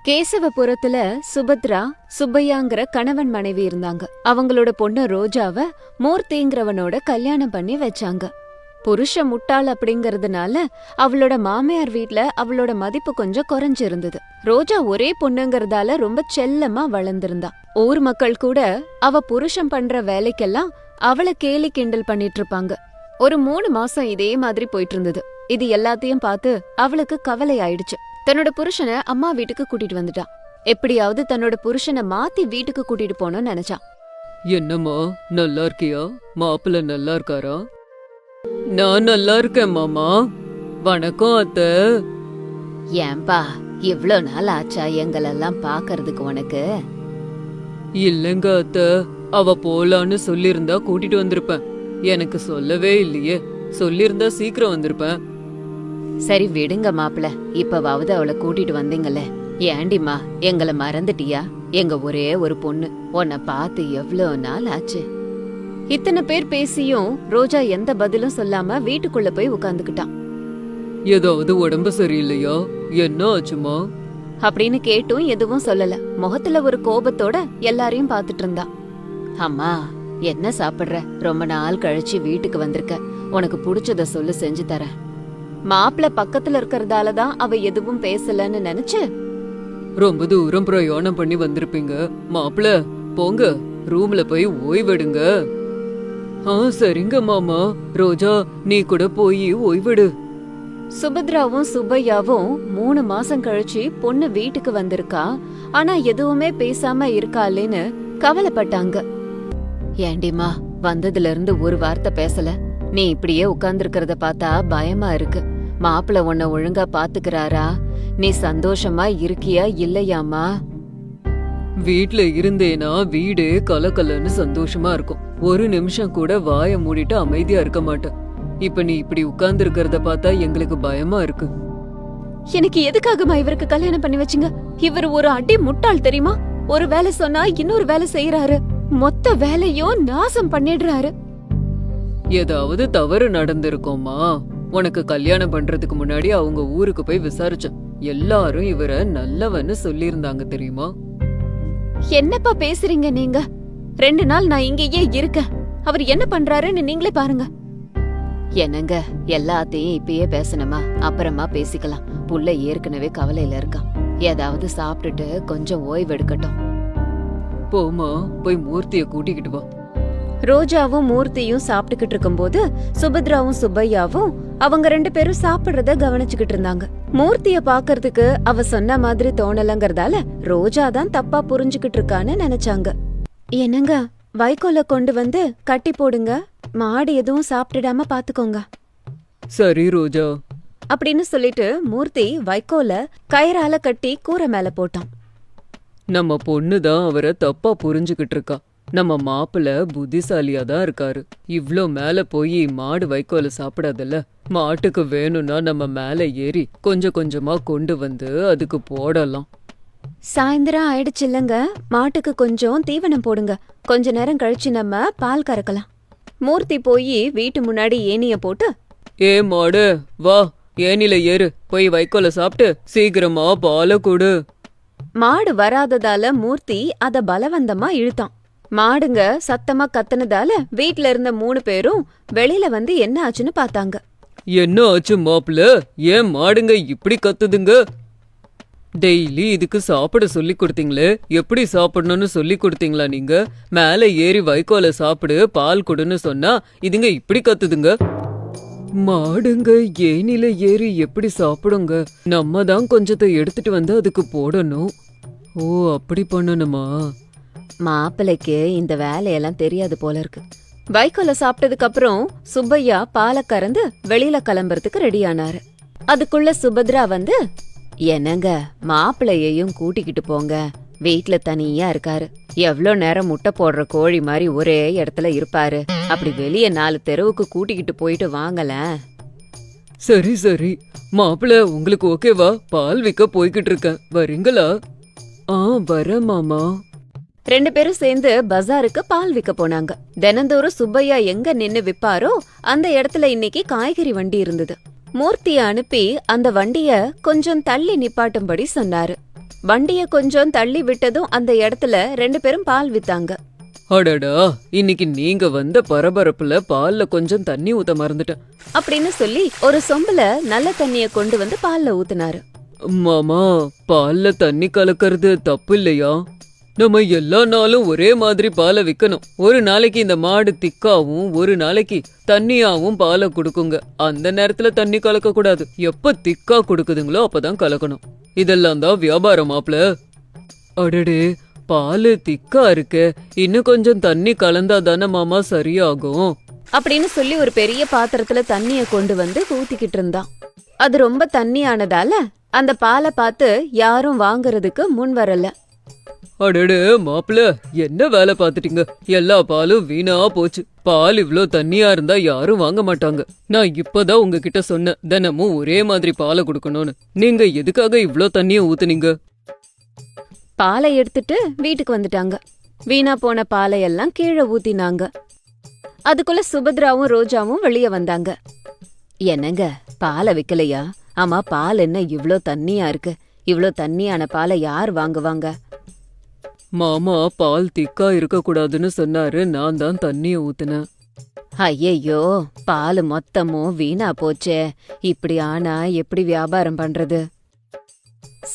கேசவபுரத்துல சுபத்ரா சுப்பையாங்கிற கணவன் மனைவி இருந்தாங்க. அவங்களோட பொண்ணு ரோஜாவ மூர்த்திங்கிறவனோட கல்யாணம் பண்ணி வச்சாங்க. புருஷ முட்டாள் அப்படிங்கறதுனால அவளோட மாமியார் வீட்ல அவளோட மதிப்பு கொஞ்சம் குறைஞ்சிருந்தது. ரோஜா ஒரே பொண்ணுங்கறதால ரொம்ப செல்லமா வளர்ந்திருந்தா. ஊர் மக்கள் கூட அவ புருஷன் பண்ற வேலைக்கெல்லாம் அவளை கேலி கிண்டல் பண்ணிட்டு இருப்பாங்க. ஒரு 3 மாசம் இதே மாதிரி போயிட்டு இருந்தது. இது எல்லாத்தையும் பார்த்து அவளுக்கு கவலை ஆயிடுச்சு. தன்னோட புருஷனை அம்மா வீட்டுக்கு கூட்டிட்டு வந்துட்டான். எப்படியாவது தன்னோட புருஷனை மாத்தி வீட்டுக்கு கூட்டிட்டு போனோம்னு நினைச்சான். என்னம்மா, நல்லா இருக்கியா? மாப்பிள்ள நல்லா இருக்காரா? நான் நல்லா இருக்கேன் மாமா. வணக்கம் அத்தை. ஏன்பா இவ்ளோ நாள் ஆச்சா எங்களெல்லாம் பாக்குறதுக்கு உனக்கு? இல்லங்க அத்தை, அவ போலான்னு சொல்லிருந்தா கூட்டிட்டு வந்திருப்பேன். எனக்கு சொல்லவே இல்லையே. சொல்லிருந்தா சீக்கிரம் வந்திருப்பேன். சரி விடுங்க மாப்பிள, இப்பவாவது அவளை கூட்டிட்டு வந்தீங்கல்ல. ஏண்டிமா எங்களை மறந்துட்டியா? எங்க ஒரே ஒரு பொண்ணு, உன்னை பார்த்து எவ்வளோ நாள் ஆச்சு. இத்தனை பேர் பேசியும் ரோஜா எந்த பதிலும் சொல்லாம வீட்டுக்குள்ள போய் உட்கார்ந்துகிட்டான். ஏதாவது உடம்பு சரியில்லையா? என்ன ஆச்சுமா? அப்படின்னு கேட்டும் எதுவும் சொல்லல. முகத்துல ஒரு கோபத்தோட எல்லாரையும் பாத்துட்டு இருந்தா. அம்மா, என்ன சாப்பிடுற? ரொம்ப நாள் கழிச்சு வீட்டுக்கு வந்திருக்க. உனக்கு புடிச்சத சொல்லு, செஞ்சு தரேன். மாப்பிள்ள பக்கத்துல இருக்கறதாலதான் அவ எதுவும் பேசலன்னு நினைச்சு, ரொம்ப தூரம் பிரயாணம் பண்ணி வந்திருப்பீங்க. மாப்பிள்ள போங்க, ரூம்ல போய் ஓய்வெடுங்க. சரிங்க மாமா. ரோஜா, நீ கூட போய் ஓய்வெடு. சுபத்ராவும் சுப்பையாவும் 3 மாசம் கழிச்சு பொண்ணு வீட்டுக்கு வந்திருக்கா. ஆனா எதுவுமே பேசாம இருக்காளேன்னு கவலைப்பட்டாங்க. ஏண்டிமா, வந்ததுல இருந்து ஒரு வார்த்தை பேசல. நீ இப்படியே உட்கார்ந்துருக்கிறத பார்த்தா பயமா இருக்கு. மாப்பிள்ள உன்னை ஒழுங்கா பாத்துக்கிறாரா? நீ சந்தோஷமா இருக்கியா இல்லையாமா? வீட்ல இருந்தேனா வீடே கலக்கலன்னு சந்தோஷமா இருக்கும். ஒரு நிமிஷம் கூட வாய மூடிட்டு அமைதியா இருக்க மாட்டேன். இப்ப நீ இப்படி உட்கார்ந்து இருக்கிறத பார்த்தா எங்களுக்கு பயமா இருக்கு. எனக்கு எதுக்காகமா இவருக்கு கல்யாணம் பண்ணி வச்சிங்க? இவர் ஒரு அடி முட்டாள் தெரியுமா? ஒரு வேலை சொன்னா இன்னொரு வேலை செய்யறாரு. மொத்த வேலையும் நாசம் பண்ணிடுறாரு. ஏதாவது தவறு நடந்திருக்கோமா? உனக்கு கல்யாணம் பண்றதுக்கு முன்னாடி அவங்க ஊருக்கு போய் விசாரிச்சேன். எல்லாரும் இவரை நல்லவன்னு சொல்லியிருந்தாங்க தெரியுமா? என்னப்பா பேசுறீங்க நீங்க? 2 நாள் நான் இங்கேயே இருக்கேன். அவர் என்ன பண்றாருன்னு நீங்களே பாருங்க. என்னங்க, எல்லாத்தையும் இப்பயே பேசணுமா? அப்புறமா பேசிக்கலாம். புள்ள ஏற்கனவே கவலையில இருக்கான். ஏதாவது சாப்பிட்டுட்டு கொஞ்சம் ஓய்வு எடுக்கட்டும். போமா, போய் மூர்த்திய கூட்டிக்கிட்டு வா. ரோஜாவும் மூர்த்தியும் சாப்பிட்டுக்கிட்டு இருக்கும்போது சுபத்ராவும் சுப்பையாவும் அவங்க 2 பேரும் சாப்பிடுறத கவனிச்சுக்கிட்டு இருந்தாங்க. மூர்த்திய பாக்குறதுக்கு அவ சொன்ன மாதிரி தோணலங்கறதால ரோஜா தான் தப்பா புரிஞ்சுக்கிட்டு இருக்கான்னு நினைச்சாங்க. என்னங்க, வைக்கோல கொண்டு வந்து கட்டி போடுங்க. மாடு எதுவும் சாப்பிட்டுடாம பாத்துக்கோங்க. சரி ரோஜா அப்படின்னு சொல்லிட்டு மூர்த்தி வைக்கோல கயிறால கட்டி கூரை மேல போட்டான். நம்ம பொண்ணுதான் அவரை தப்பா புரிஞ்சுக்கிட்டு இருக்கா. நம்ம மாப்பிள்ள புத்திசாலியா தான் இருக்காரு. இவ்ளோ மேல போய் மாடு வைக்கோல சாப்பிடாதல்ல. மாட்டுக்கு வேணும்னா நம்ம மேல ஏறி கொஞ்சம் கொஞ்சமா கொண்டு வந்து அதுக்கு போடலாம். சாயந்தரம் ஆயிடுச்சு இல்லங்க, மாட்டுக்கு கொஞ்சம் தீவனம் போடுங்க. கொஞ்ச நேரம் கழிச்சு நம்ம பால் கறக்கலாம். மூர்த்தி போய் வீட்டு முன்னாடி ஏனிய போட்டு, ஏ மாடு வா, ஏனில ஏறு, போய் வைக்கோல சாப்பிட்டு சீக்கிரமா பால கொடு. மாடு வராததால மூர்த்தி அத பலவந்தமா இழுத்தான். மாடுங்க சத்தமா கத்துனதால வீட்ல இருந்த 3 பேரும் வெளியில வந்து என்ன ஆச்சுன்னு பாத்தாங்க. என்ன ஆச்சு மாப்பிள்ள? ஏன் மாடுங்க இப்படி கத்துதுங்க? டெய்லி இதுக்கு சாப்பிட சொல்லி கொடுத்தீங்களே, எப்படி சாப்பிடணும்னு சொல்லி கொடுத்தீங்களா நீங்க? மேல ஏறி வைக்கோல சாப்பிடு, பால் கொடுன்னு சொன்னா இதுங்க இப்படி கத்துதுங்க. மாடுங்க ஏனில ஏறி எப்படி சாப்பிடுங்க? நம்ம தான் கொஞ்சத்தை எடுத்துட்டு வந்து அதுக்கு போடணும். ஓ, அப்படி பண்ணணுமா? மாப்பிளைக்கு இந்த வேலையெல்லாம் தெரியாது போல இருக்கு. வைக்கோல சாப்பிட்டதுக்கு அப்புறம் சுப்பையா பாலை கறந்து வெளியில கிளம்புறதுக்கு ரெடியானாரு. அதுக்குள்ள சுபத்ரா வந்து, என்னங்க, மாப்பிள்ளையையும் கூட்டிக்கிட்டு போங்க. வீட்ல தனியா இருக்காரு. எவ்ளோ நேரம் முட்டை போடுற கோழி மாதிரி ஒரே இடத்துல இருப்பாரு. அப்படி வெளியே 4 தெருவுக்கு கூட்டிக்கிட்டு போயிட்டு வாங்கல. சரி சரி மாப்பிள்ள, உங்களுக்கு ஓகேவா? பால் விற்க போய்கிட்டு இருக்கேன், வரீங்களா? வர மாமா. 2 பேரும் சேர்ந்து பஜாருக்கு பால் விற்க போனாங்க. தினந்தோறும் சுப்பையா எங்க நின்னு விப்பாரோ அந்த இடத்துல இன்னைக்கு காய்கறி வண்டி இருந்தது. மூர்த்திய அனுப்பி அந்த வண்டிய கொஞ்சம் தள்ளி நிப்பாட்டும்படி சொன்னாரு. வண்டிய கொஞ்சம் தள்ளி விட்டதும் அந்த இடத்துல 2 பேரும் பால் வித்தாங்க. அடடா, இன்னைக்கு நீங்க வந்த பரபரப்புல பால்ல கொஞ்சம் தண்ணி ஊத்த மறந்துட்டேன். அப்படின்னு சொல்லி ஒரு சொம்புல நல்ல தண்ணிய கொண்டு வந்து பால்ல ஊத்துனாரு. மாமா, பால்ல தண்ணி கலக்கறது தப்பு இல்லையா? நம்ம எல்லா நாளும் ஒரே மாதிரி பாலை விக்கணும். ஒரு நாளைக்கு இந்த மாடு திக்காவும் ஒரு நாளைக்கு தண்ணியாவும் பாலை கொடுக்குங்க. அந்த நேரத்துல தண்ணி கலக்க கூடாது. எப்ப திக்கா கொடுக்குதுங்களோ அப்பதான் கலக்கணும். இதெல்லாம் தான் வியாபாரம் மாப்ள. அடடே, பால் திக்கா இருக்கு, இன்னும் கொஞ்சம் தண்ணி கலந்தா தானே மாமா சரியாகும் அப்படின்னு சொல்லி ஒரு பெரிய பாத்திரத்துல தண்ணிய கொண்டு வந்து ஊத்திக்கிட்டு இருந்தான். அது ரொம்ப தண்ணியானதால அந்த பாலை பார்த்து யாரும் வாங்குறதுக்கு முன் வரல. அடடே மாப்பிள, என்ன வேலை பார்த்துட்டீங்க? எல்லா பாலும் வீணா போச்சு. பால் இவ்ளோ தண்ணியா இருந்தா யாரும் வாங்க மாட்டாங்க. நான் இப்பதான் உங்ககிட்ட சொன்னேன் தினமும் ஒரே மாதிரி பாலை கொடுக்கணும்னு. நீங்க எதுக்காக இவ்ளோ தண்ணிய ஊத்துனீங்க? பாலை எடுத்துட்டு வீட்டுக்கு வந்துட்டாங்க. வீணா போன பாலை எல்லாம் கீழே ஊத்தினாங்க. அதுக்குள்ள சுபத்ராவும் ரோஜாவும் வெளியே வந்தாங்க. என்னங்க, பாலை விக்கலையா? ஆமா, பால் என்ன இவ்ளோ தண்ணியா இருக்கு? இவ்ளோ தண்ணியான பாலை யார் வாங்குவாங்க? மாமா பால் திக்கா இருக்க கூடாதுன்னு சொன்னாரு. நான் தான் தண்ணிய ஊத்துனேன். ஐயையோ, பால் மொத்தமும் வீணா போச்சே. இப்படி ஆனா எப்படி வியாபாரம் பண்றது?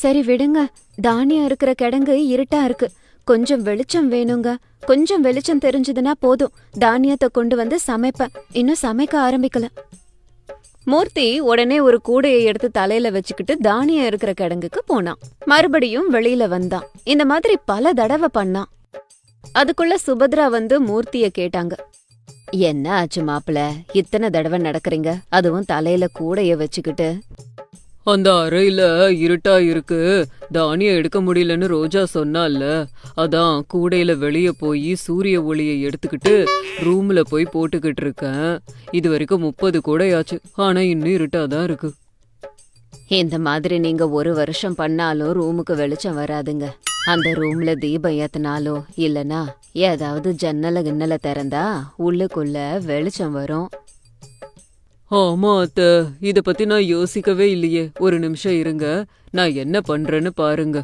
சரி விடுங்க, தானியம் இருக்கிற கிடங்கு இருட்டா இருக்கு. கொஞ்சம் வெளிச்சம் வேணுங்க. கொஞ்சம் வெளிச்சம் தெரிஞ்சதுன்னா போதும், தானியத்தை கொண்டு வந்து சமைப்பேன். இன்னும் சமைக்க ஆரம்பிக்கல. மூர்த்தி உடனே ஒரு கூடையை எடுத்து தலையில வச்சுக்கிட்டு தானியம் இருக்கிற கிடங்குக்கு போனான். மறுபடியும் வெளியில வந்தான். இந்த மாதிரி பல தடவை பண்ணான். அதுக்குள்ள சுபத்ரா வந்து மூர்த்திய கேட்டாங்க. என்ன ஆச்சு மாப்பிள, இத்தனை தடவை நடக்கிறீங்க, அதுவும் தலையில கூடைய வச்சுக்கிட்டு? அந்த அறையில இருட்டா இருக்கு, தானியம் எடுக்க முடியலன்னு ரோஜா சொன்னால, அதான் கூடையில வெளிய போய் சூரிய ஒளியை எடுத்துக்கிட்டு ரூம்ல போய் போட்டுக்கிட்டு இருக்கேன். இது வரைக்கும் 30 கூடையாச்சு, ஆனா இன்னும் இருட்டாதான் இருக்கு. இந்த மாதிரி நீங்க 1 வருஷம் பண்ணாலும் ரூமுக்கு வெளிச்சம் வராதுங்க. அந்த ரூம்ல தீபம் ஏத்தினாலோ இல்லனா ஏதாவது ஜன்னல கிண்ணல திறந்தா உள்ளுக்குள்ள வெளிச்சம் வரும். ஆமா அத்த, இத பத்தி நான் யோசிக்கவே இல்லையே. ஒரு நிமிஷம் இருங்க, நான் என்ன பண்றேன்னு பாருங்க.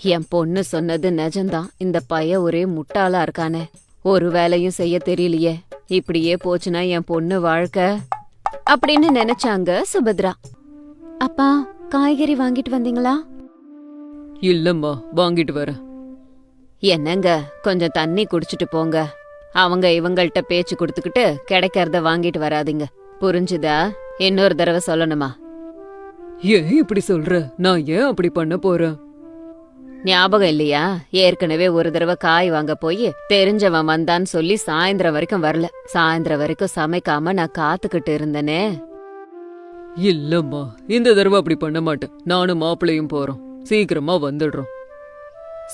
என் பொண்ணு சொன்னது நிஜம்தான். இந்த பைய ஒரே முட்டாளா இருக்கானே, ஒரு வேலையும் செய்ய தெரியலையே. இப்படியே போச்சுன்னா என் பொண்ணு வாழ்க்கை அப்படின்னு நினைச்சாங்க சுபத்ரா. அப்பா, காய்கறி வாங்கிட்டு வந்தீங்களா? இல்லம்மா, வாங்கிட்டு வரேன். என்னங்க, கொஞ்சம் தண்ணி குடிச்சிட்டு போங்க. அவங்க இவங்கள்ட்ட பேச்சு கொடுத்துக்கிட்டு கிடைக்கிறத வாங்கிட்டு வராதீங்க, புரிஞ்சுதா? இன்னொரு தடவை சொல்லணுமா? ஏன் இப்படி சொல்ற? நான் ஏன் அப்படி பண்ண போறேன்? ஞாபகம் இல்லையா? ஏற்கனவே ஒரு தடவை காய் வாங்க போய் தெரிஞ்சவன் வந்தான்னு சொல்லி சாயந்தரம் வரைக்கும் வரல. சாயந்தரம் வரைக்கும் சமைக்காம நான் காத்துக்கிட்டு இருந்தனே. இல்லம்மா, இந்த தடவை அப்படி பண்ண மாட்டேன். நானும் மாப்பிள்ளையும் போறோம், சீக்கிரமா வந்துடுறோம்.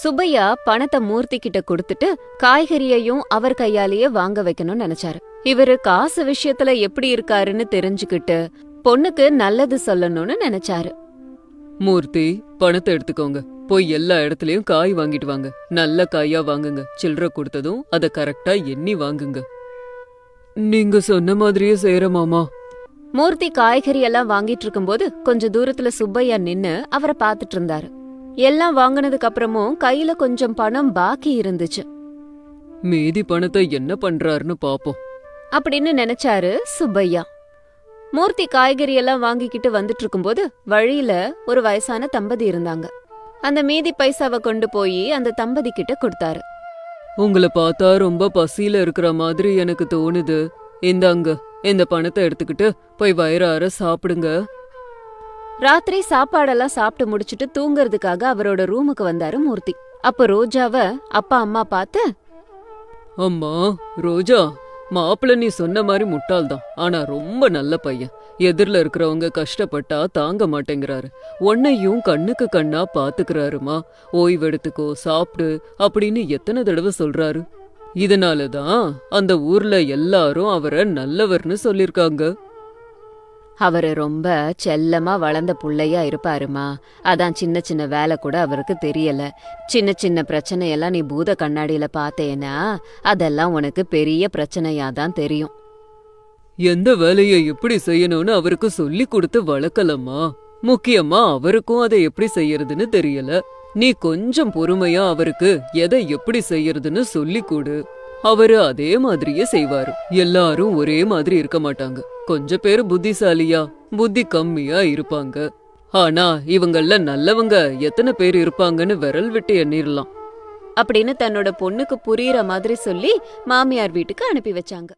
சுப்பையா பணத்தை மூர்த்தி கிட்ட கொடுத்துட்டு காய்கறியையும் அவர் கையாலேயே வாங்க வைக்கணும்னு நினைச்சாரு. இவரு காசு விஷயத்துல எப்படி இருக்காருன்னு தெரிஞ்சுக்கிட்டு பொண்ணுக்கு நல்லது சொல்லணும்னு நினைச்சாரு. மூர்த்தி, பணத்தை எடுத்துக்கோங்க. போய் எல்லா இடத்துலயும் காய் வாங்கிட்டு வாங்க. நல்ல காயா வாங்குங்க. சில்லறை கொடுத்ததும் அதை கரெக்டா எண்ணி வாங்குங்க. நீங்க சொன்ன மாதிரியே செய்யற மாமா. மூர்த்தி காய்கறி எல்லாம் வாங்கிட்டு இருக்கும்போது கொஞ்சம் தூரத்துல சுப்பையா நின்னு அவரை பாத்துட்டு இருந்தாரு. எல்லாம் வாங்கினதுக்கு அப்புறமும் கையில கொஞ்சம் பணம் பாக்கி இருந்துச்சு. மீதி பணத்தை என்ன பண்றாருன்னு பாப்போம் அப்படின்னு நினைச்சாரு சுப்பையா. மூர்த்தி காய்கறி எல்லாம் வாங்கிக்கிட்டு வந்துட்டு இருக்கும்போது வழியில ஒரு வயசான தம்பதி இருந்தாங்க. அந்த மீதி பைசாவை கொண்டு போய் அந்த தம்பதி கிட்ட கொடுத்தாரு. உங்களை பார்த்தா ரொம்ப பசியில இருக்கிற மாதிரி எனக்கு தோணுது. இந்தாங்க, இந்த பணத்தை எடுத்துக்கிட்டு போய் வயிறார சாப்பிடுங்க. ராத்திரி சாப்பாடெல்லாம் சாப்பிட்டு முடிச்சிட்டு தூங்கறதுக்காக அவரோட ரூமுக்கு வந்தாரு மூர்த்தி. அப்ப ரோஜாவ அப்பா அம்மா பார்த்து, அம்மா ரோஜா, மாப்பிள்ள நீ சொன்ன மாதிரி முட்டாள்தான், ஆனா ரொம்ப நல்ல பையன். எதிரில இருக்கிறவங்க கஷ்டப்பட்டா தாங்க மாட்டேங்கிறாரு. உன்னையும் கண்ணுக்கு கண்ணா பாத்துக்கிறாருமா. ஓய்வெடுத்துக்கோ, சாப்பிடு அப்படின்னு எத்தனை தடவை சொல்றாரு. இதனாலதான் அந்த ஊர்ல எல்லாரும் அவரை நல்லவர்னு சொல்லிருக்காங்க. அவரு ரொம்ப செல்லமா வளர்ந்த புள்ளையா இருப்பாருமா. அதான் சின்ன சின்ன வேலை கூட அவருக்கு தெரியல. சின்ன சின்ன பிரச்சனையெல்லாம் நீ பூத கண்ணாடியில பார்த்தேன்னா அதெல்லாம் உனக்கு பெரிய பிரச்சனையாதான் தெரியும். எந்த வேலையை எப்படி செய்யணும்னு அவருக்கு சொல்லி கொடுத்து வளர்க்கலம்மா. முக்கியமா அவருக்கும் அதை எப்படி செய்யறதுன்னு தெரியல. நீ கொஞ்சம் பொறுமையா அவருக்கு எதை எப்படி செய்யறதுன்னு சொல்லி கொடு. அவரு அதே மாதிரியே செய்வாரு. எல்லாரும் ஒரே மாதிரி இருக்க மாட்டாங்க. கொஞ்சம் பேரு புத்திசாலியா, புத்தி கம்மியா இருப்பாங்க. ஆனா இவங்கள நல்லவங்க எத்தனை பேர் இருப்பாங்கன்னு விரல் விட்டு எண்ணிரலாம் அப்படின்னு தன்னோட பொண்ணுக்கு புரியுற மாதிரி சொல்லி மாமியார் வீட்டுக்கு அனுப்பி வச்சாங்க.